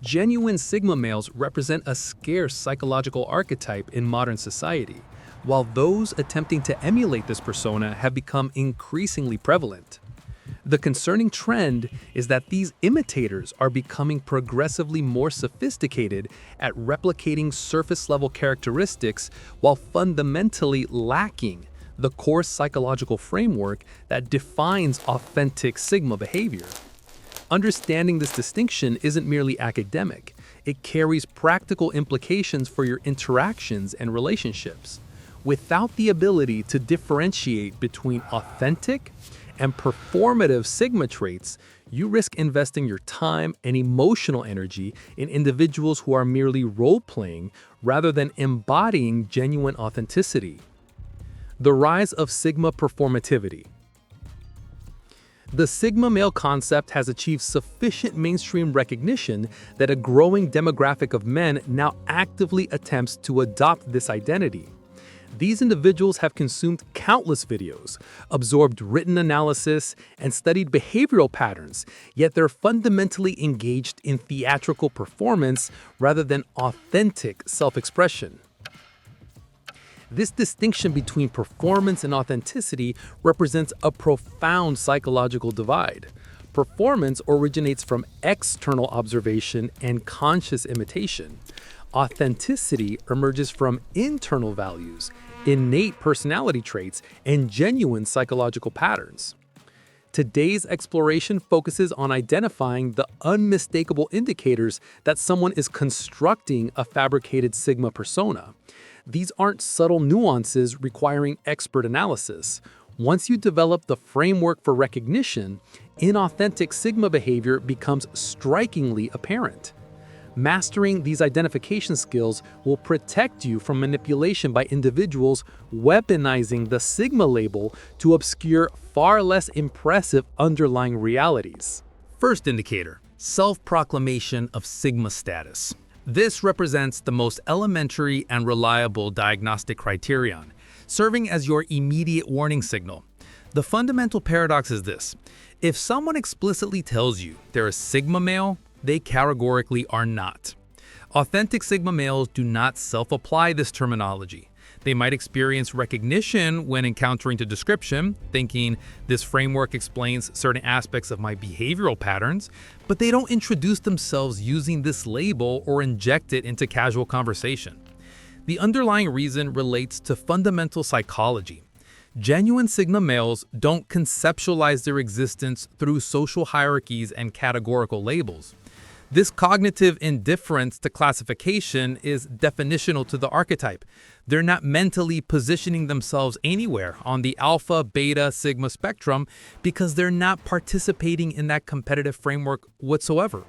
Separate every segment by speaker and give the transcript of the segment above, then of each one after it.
Speaker 1: Genuine Sigma males represent a scarce psychological archetype in modern society, while those attempting to emulate this persona have become increasingly prevalent. The concerning trend is that these imitators are becoming progressively more sophisticated at replicating surface-level characteristics while fundamentally lacking the core psychological framework that defines authentic Sigma behavior. Understanding this distinction isn't merely academic, it carries practical implications for your interactions and relationships. Without the ability to differentiate between authentic and performative Sigma traits, you risk investing your time and emotional energy in individuals who are merely role-playing rather than embodying genuine authenticity. The rise of Sigma performativity. The Sigma male concept has achieved sufficient mainstream recognition that a growing demographic of men now actively attempts to adopt this identity. These individuals have consumed countless videos, absorbed written analysis, and studied behavioral patterns, yet they're fundamentally engaged in theatrical performance rather than authentic self-expression. This distinction between performance and authenticity represents a profound psychological divide. Performance originates from external observation and conscious imitation. Authenticity emerges from internal values, innate personality traits, and genuine psychological patterns. Today's exploration focuses on identifying the unmistakable indicators that someone is constructing a fabricated Sigma persona. These aren't subtle nuances requiring expert analysis. Once you develop the framework for recognition, inauthentic Sigma behavior becomes strikingly apparent. Mastering these identification skills will protect you from manipulation by individuals weaponizing the Sigma label to obscure far less impressive underlying realities. First indicator: self-proclamation of Sigma status. This represents the most elementary and reliable diagnostic criterion, serving as your immediate warning signal. The fundamental paradox is this: if someone explicitly tells you they're a Sigma male, they categorically are not. Authentic Sigma males do not self-apply this terminology. They might experience recognition when encountering the description, thinking this framework explains certain aspects of my behavioral patterns, but they don't introduce themselves using this label or inject it into casual conversation. The underlying reason relates to fundamental psychology. Genuine Sigma males don't conceptualize their existence through social hierarchies and categorical labels. This cognitive indifference to classification is definitional to the archetype. They're not mentally positioning themselves anywhere on the alpha, beta, sigma spectrum because they're not participating in that competitive framework whatsoever.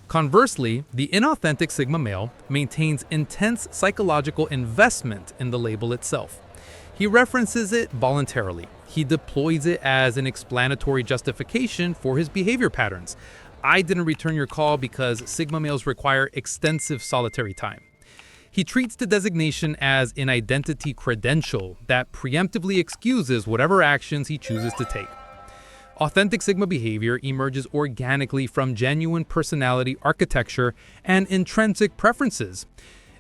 Speaker 1: Conversely, the inauthentic Sigma male maintains intense psychological investment in the label itself. He references it voluntarily. He deploys it as an explanatory justification for his behavior patterns. I didn't return your call because Sigma males require extensive solitary time. He treats the designation as an identity credential that preemptively excuses whatever actions he chooses to take. Authentic Sigma behavior emerges organically from genuine personality architecture and intrinsic preferences.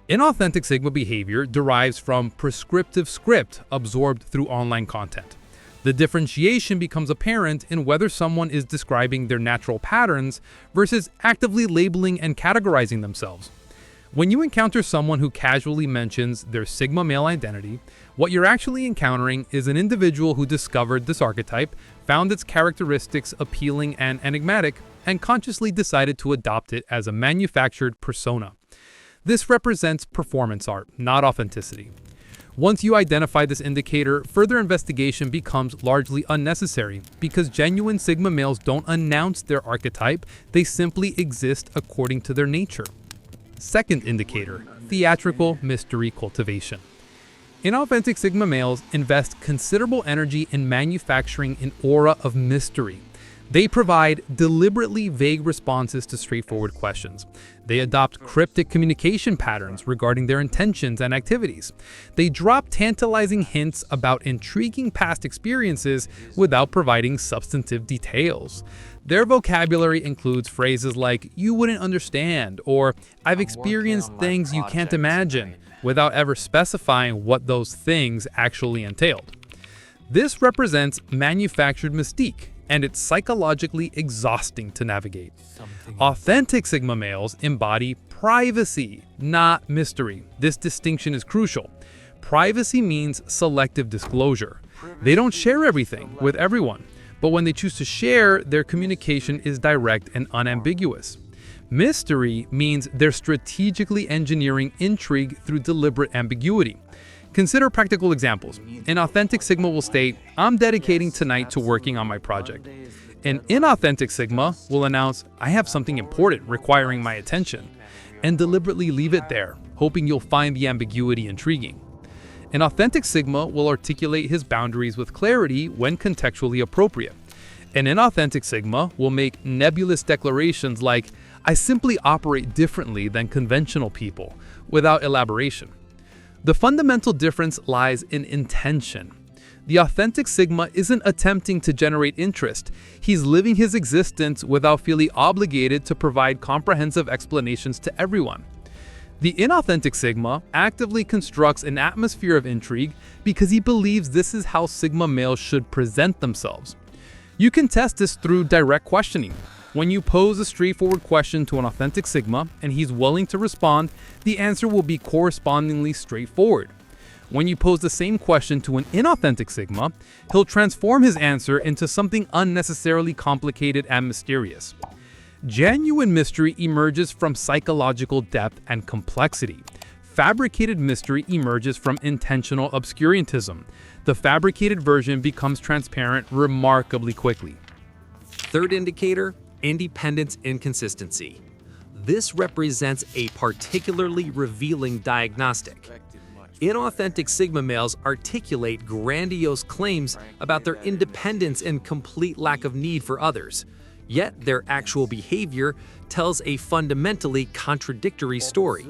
Speaker 1: Inauthentic Sigma behavior derives from prescriptive script absorbed through online content. The differentiation becomes apparent in whether someone is describing their natural patterns versus actively labeling and categorizing themselves. When you encounter someone who casually mentions their Sigma male identity, what you're actually encountering is an individual who discovered this archetype, found its characteristics appealing and enigmatic, and consciously decided to adopt it as a manufactured persona. This represents performance art, not authenticity. Once you identify this indicator, further investigation becomes largely unnecessary because genuine Sigma males don't announce their archetype, they simply exist according to their nature. Second indicator: theatrical mystery cultivation. Inauthentic Sigma males invest considerable energy in manufacturing an aura of mystery. They provide deliberately vague responses to straightforward questions. They adopt cryptic communication patterns regarding their intentions and activities. They drop tantalizing hints about intriguing past experiences without providing substantive details. Their vocabulary includes phrases like, "you wouldn't understand," or "I've experienced things you can't imagine," without ever specifying what those things actually entailed. This represents manufactured mystique, and it's psychologically exhausting to navigate. Authentic Sigma males embody privacy, not mystery. This distinction is crucial. Privacy means selective disclosure. They don't share everything with everyone, but when they choose to share, their communication is direct and unambiguous. Mystery means they're strategically engineering intrigue through deliberate ambiguity. Consider practical examples. An authentic Sigma will state, "I'm dedicating tonight to working on my project." An inauthentic Sigma will announce, "I have something important requiring my attention," and deliberately leave it there, hoping you'll find the ambiguity intriguing. An authentic Sigma will articulate his boundaries with clarity when contextually appropriate. An inauthentic Sigma will make nebulous declarations like, "I simply operate differently than conventional people," without elaboration. The fundamental difference lies in intention. The authentic Sigma isn't attempting to generate interest. He's living his existence without feeling obligated to provide comprehensive explanations to everyone. The inauthentic Sigma actively constructs an atmosphere of intrigue because he believes this is how Sigma males should present themselves. You can test this through direct questioning. When you pose a straightforward question to an authentic Sigma and he's willing to respond, the answer will be correspondingly straightforward. When you pose the same question to an inauthentic Sigma, he'll transform his answer into something unnecessarily complicated and mysterious. Genuine mystery emerges from psychological depth and complexity. Fabricated mystery emerges from intentional obscurantism. The fabricated version becomes transparent remarkably quickly.
Speaker 2: Third indicator, independence inconsistency. This represents a particularly revealing diagnostic. Inauthentic Sigma males articulate grandiose claims about their independence and complete lack of need for others, yet their actual behavior tells a fundamentally contradictory story.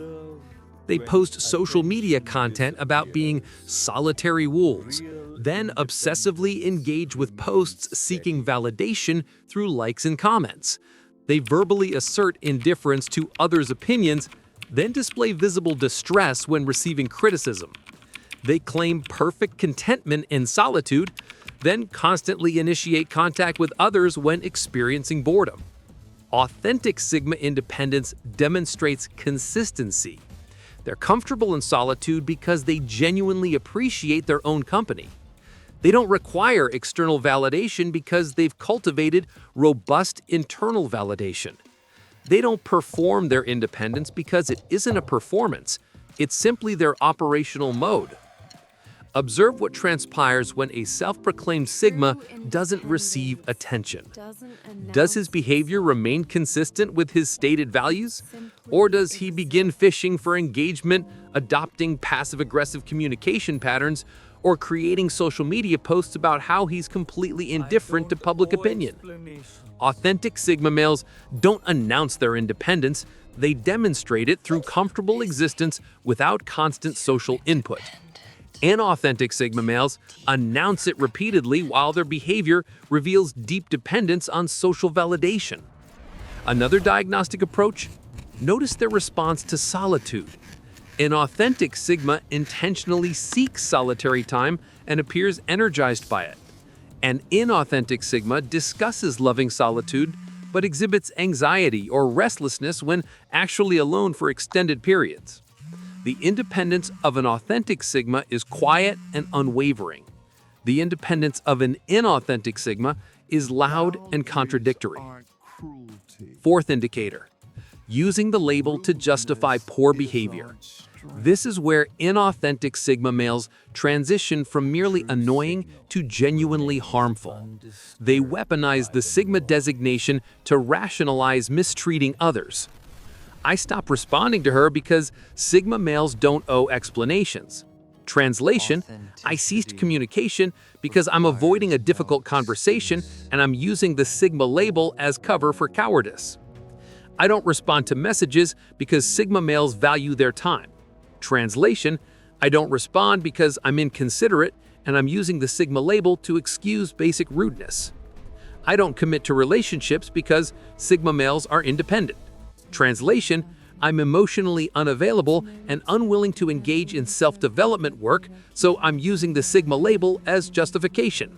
Speaker 2: They post social media content about being solitary wolves, then obsessively engage with posts seeking validation through likes and comments. They verbally assert indifference to others' opinions, then display visible distress when receiving criticism. They claim perfect contentment in solitude, then constantly initiate contact with others when experiencing boredom. Authentic Sigma independence demonstrates consistency. They're comfortable in solitude because they genuinely appreciate their own company. They don't require external validation because they've cultivated robust internal validation. They don't perform their independence because it isn't a performance, it's simply their operational mode. Observe what transpires when a self-proclaimed Sigma doesn't receive attention. Does his behavior remain consistent with his stated values? Or does he begin fishing for engagement, adopting passive-aggressive communication patterns, or creating social media posts about how he's completely indifferent to public opinion? Authentic Sigma males don't announce their independence, they demonstrate it through comfortable existence without constant social input. Inauthentic Sigma males announce it repeatedly while their behavior reveals deep dependence on social validation. Another diagnostic approach? Notice their response to solitude. An authentic Sigma intentionally seeks solitary time and appears energized by it. An inauthentic Sigma discusses loving solitude but exhibits anxiety or restlessness when actually alone for extended periods. The independence of an authentic Sigma is quiet and unwavering. The independence of an inauthentic Sigma is loud and contradictory. Fourth indicator, using the label to justify poor behavior. This is where inauthentic Sigma males transition from merely annoying to genuinely harmful. They weaponize the Sigma designation to rationalize mistreating others. I stopped responding to her because Sigma males don't owe explanations. Translation, I ceased communication because I'm avoiding a difficult conversation and I'm using the Sigma label as cover for cowardice. I don't respond to messages because Sigma males value their time. Translation, I don't respond because I'm inconsiderate and I'm using the Sigma label to excuse basic rudeness. I don't commit to relationships because Sigma males are independent. Translation, I'm emotionally unavailable and unwilling to engage in self-development work, so I'm using the Sigma label as justification.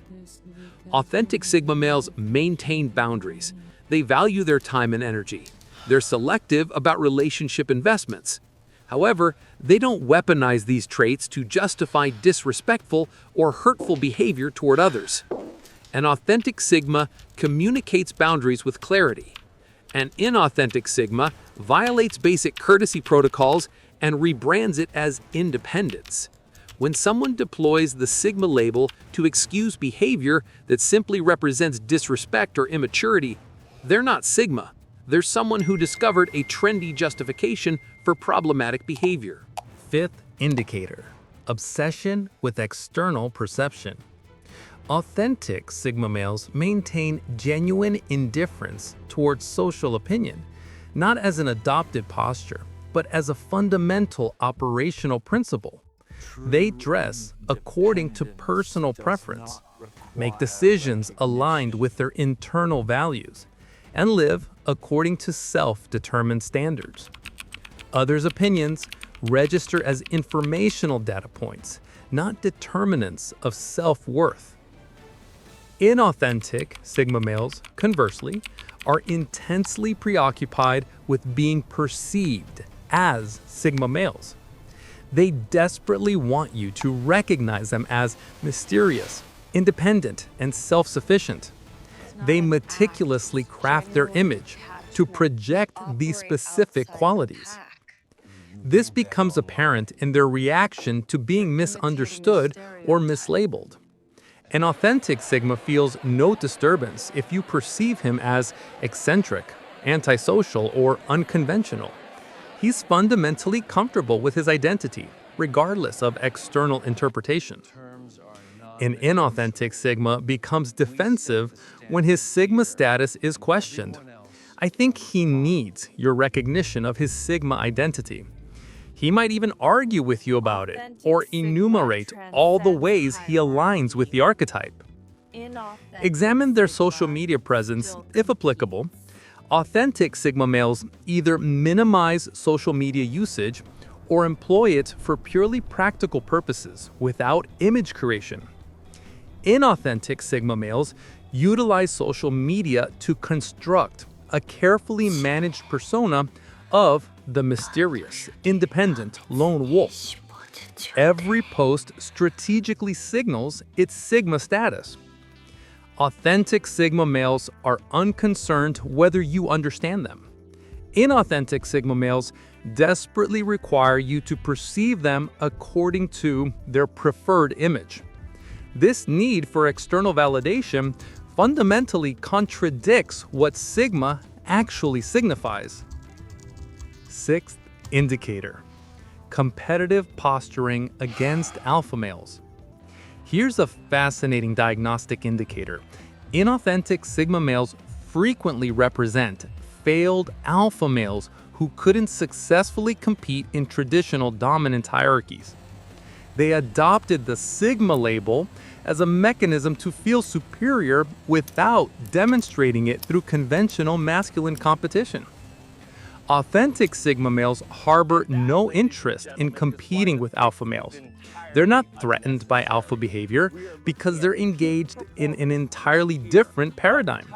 Speaker 2: Authentic Sigma males maintain boundaries. They value their time and energy. They're selective about relationship investments. However, they don't weaponize these traits to justify disrespectful or hurtful behavior toward others. An authentic Sigma communicates boundaries with clarity. An inauthentic Sigma violates basic courtesy protocols and rebrands it as independence. When someone deploys the Sigma label to excuse behavior that simply represents disrespect or immaturity, they're not Sigma. They're someone who discovered a trendy justification for problematic behavior.
Speaker 1: Fifth indicator, obsession with external perception. Authentic Sigma males maintain genuine indifference towards social opinion, not as an adopted posture, but as a fundamental operational principle. They dress according to personal preference, make decisions aligned with their internal values, and live according to self-determined standards. Others' opinions register as informational data points, not determinants of self-worth. Inauthentic Sigma males, conversely, are intensely preoccupied with being perceived as Sigma males. They desperately want you to recognize them as mysterious, independent, and self-sufficient. They meticulously craft their image to project these specific qualities. This becomes apparent in their reaction to being misunderstood or mislabeled. An authentic Sigma feels no disturbance if you perceive him as eccentric, antisocial, or unconventional. He's fundamentally comfortable with his identity, regardless of external interpretation. An inauthentic Sigma becomes defensive when his Sigma status is questioned. I think he needs your recognition of his Sigma identity. He might even argue with you about it or enumerate all the ways he aligns with the archetype. Examine their social media presence, if applicable. Authentic Sigma males either minimize social media usage or employ it for purely practical purposes without image creation. Inauthentic Sigma males utilize social media to construct a carefully managed persona of the mysterious, independent lone wolf. Every post strategically signals its Sigma status. Authentic Sigma males are unconcerned whether you understand them. Inauthentic Sigma males desperately require you to perceive them according to their preferred image. This need for external validation fundamentally contradicts what Sigma actually signifies. Sixth indicator, competitive posturing against alpha males. Here's a fascinating diagnostic indicator. Inauthentic Sigma males frequently represent failed alpha males who couldn't successfully compete in traditional dominant hierarchies. They adopted the Sigma label as a mechanism to feel superior without demonstrating it through conventional masculine competition. Authentic Sigma males harbor no interest in competing with alpha males. They're not threatened by alpha behavior because they're engaged in an entirely different paradigm.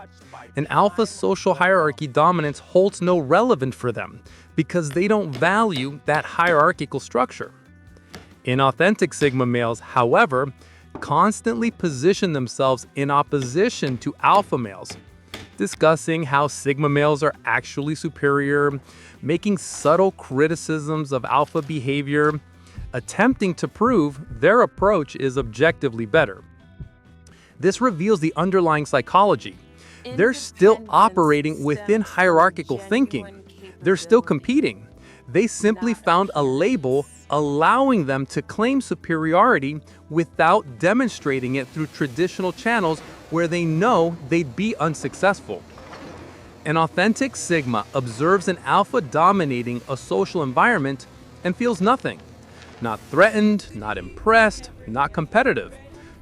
Speaker 1: An alpha social hierarchy dominance holds no relevance for them because they don't value that hierarchical structure. Inauthentic Sigma males, however, constantly position themselves in opposition to alpha males, discussing how Sigma males are actually superior, making subtle criticisms of alpha behavior, attempting to prove their approach is objectively better. This reveals the underlying psychology. They're still operating within hierarchical thinking. They're still competing. They simply found a label allowing them to claim superiority without demonstrating it through traditional channels where they know they'd be unsuccessful. An authentic Sigma observes an alpha dominating a social environment and feels nothing. Not threatened, not impressed, not competitive.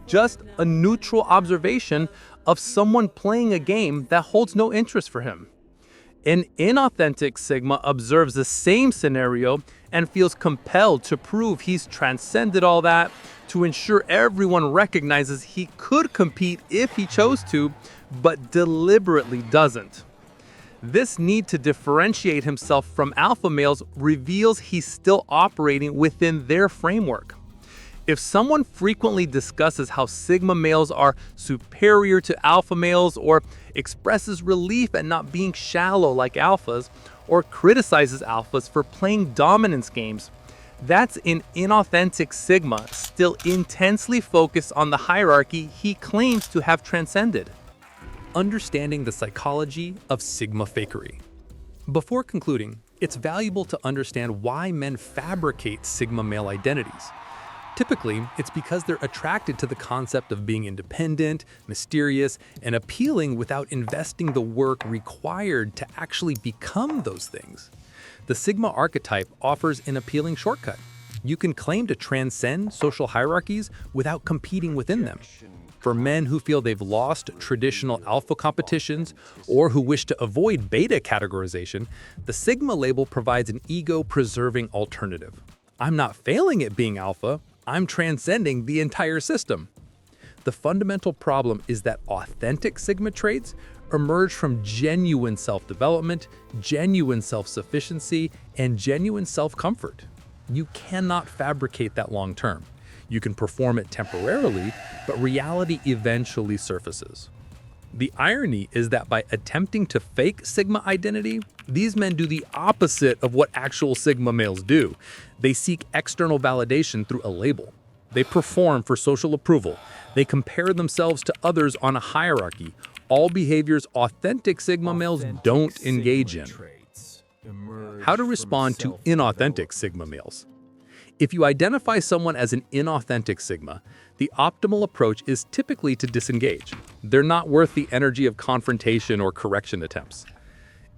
Speaker 1: Just a neutral observation of someone playing a game that holds no interest for him. An inauthentic Sigma observes the same scenario and feels compelled to prove he's transcended all that, to ensure everyone recognizes he could compete if he chose to, but deliberately doesn't. This need to differentiate himself from alpha males reveals he's still operating within their framework. If someone frequently discusses how Sigma males are superior to alpha males, or expresses relief at not being shallow like alphas, or criticizes alphas for playing dominance games, that's an inauthentic Sigma still intensely focused on the hierarchy he claims to have transcended.
Speaker 2: Understanding the psychology of Sigma fakery. Before concluding, it's valuable to understand why men fabricate Sigma male identities. Typically, it's because they're attracted to the concept of being independent, mysterious, and appealing without investing the work required to actually become those things. The Sigma archetype offers an appealing shortcut. You can claim to transcend social hierarchies without competing within them. For men who feel they've lost traditional alpha competitions or who wish to avoid beta categorization, the Sigma label provides an ego-preserving alternative. I'm not failing at being alpha, I'm transcending the entire system. The fundamental problem is that authentic Sigma traits emerge from genuine self-development, genuine self-sufficiency, and genuine self-comfort. You cannot fabricate that long-term. You can perform it temporarily, but reality eventually surfaces. The irony is that by attempting to fake Sigma identity, these men do the opposite of what actual Sigma males do. They seek external validation through a label. They perform for social approval. They compare themselves to others on a hierarchy, all behaviors authentic Sigma males don't engage in. How to respond to inauthentic Sigma males. If you identify someone as an inauthentic Sigma, the optimal approach is typically to disengage. They're not worth the energy of confrontation or correction attempts.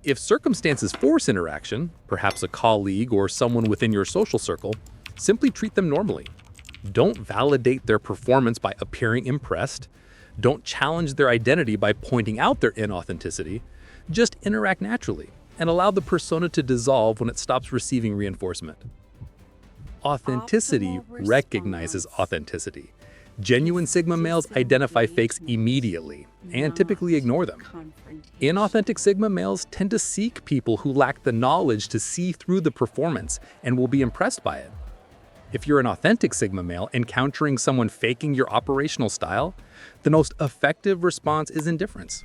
Speaker 2: If circumstances force interaction, perhaps a colleague or someone within your social circle, simply treat them normally. Don't validate their performance by appearing impressed. Don't challenge their identity by pointing out their inauthenticity. Just interact naturally and allow the persona to dissolve when it stops receiving reinforcement. Authenticity recognizes authenticity. Genuine Sigma males identify fakes immediately and typically ignore them. Inauthentic Sigma males tend to seek people who lack the knowledge to see through the performance and will be impressed by it. If you're an authentic Sigma male encountering someone faking your operational style, the most effective response is indifference.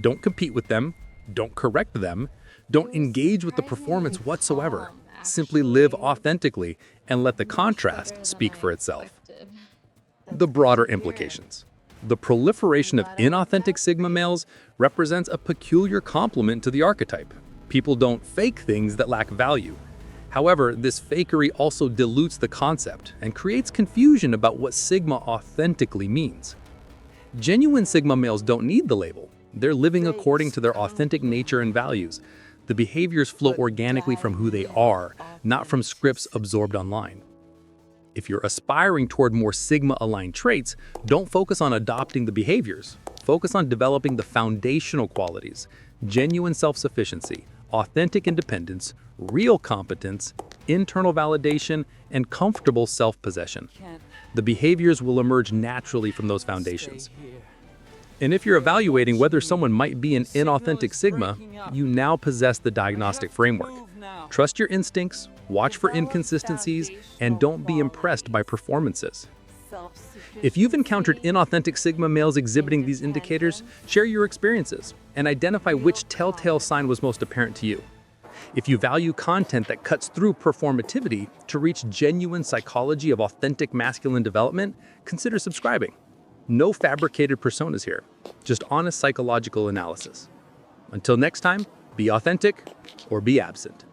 Speaker 2: Don't compete with them, don't correct them, don't engage with the performance whatsoever. Simply live authentically and let the contrast speak for itself. The broader implications. The proliferation of inauthentic Sigma males represents a peculiar complement to the archetype. People don't fake things that lack value. However, this fakery also dilutes the concept and creates confusion about what Sigma authentically means. Genuine Sigma males don't need the label. They're living according to their authentic nature and values. The behaviors flow organically from who they are, not from scripts absorbed online. If you're aspiring toward more Sigma-aligned traits, don't focus on adopting the behaviors. Focus on developing the foundational qualities: genuine self-sufficiency, authentic independence, real competence, internal validation, and comfortable self-possession. The behaviors will emerge naturally from those foundations. And if you're evaluating whether someone might be an inauthentic Sigma, you now possess the diagnostic framework. Trust your instincts, watch for inconsistencies, and don't be impressed by performances. If you've encountered inauthentic Sigma males exhibiting these indicators, share your experiences and identify which telltale sign was most apparent to you. If you value content that cuts through performativity to reach genuine psychology of authentic masculine development, consider subscribing. No fabricated personas here, just honest psychological analysis. Until next time, be authentic or be absent.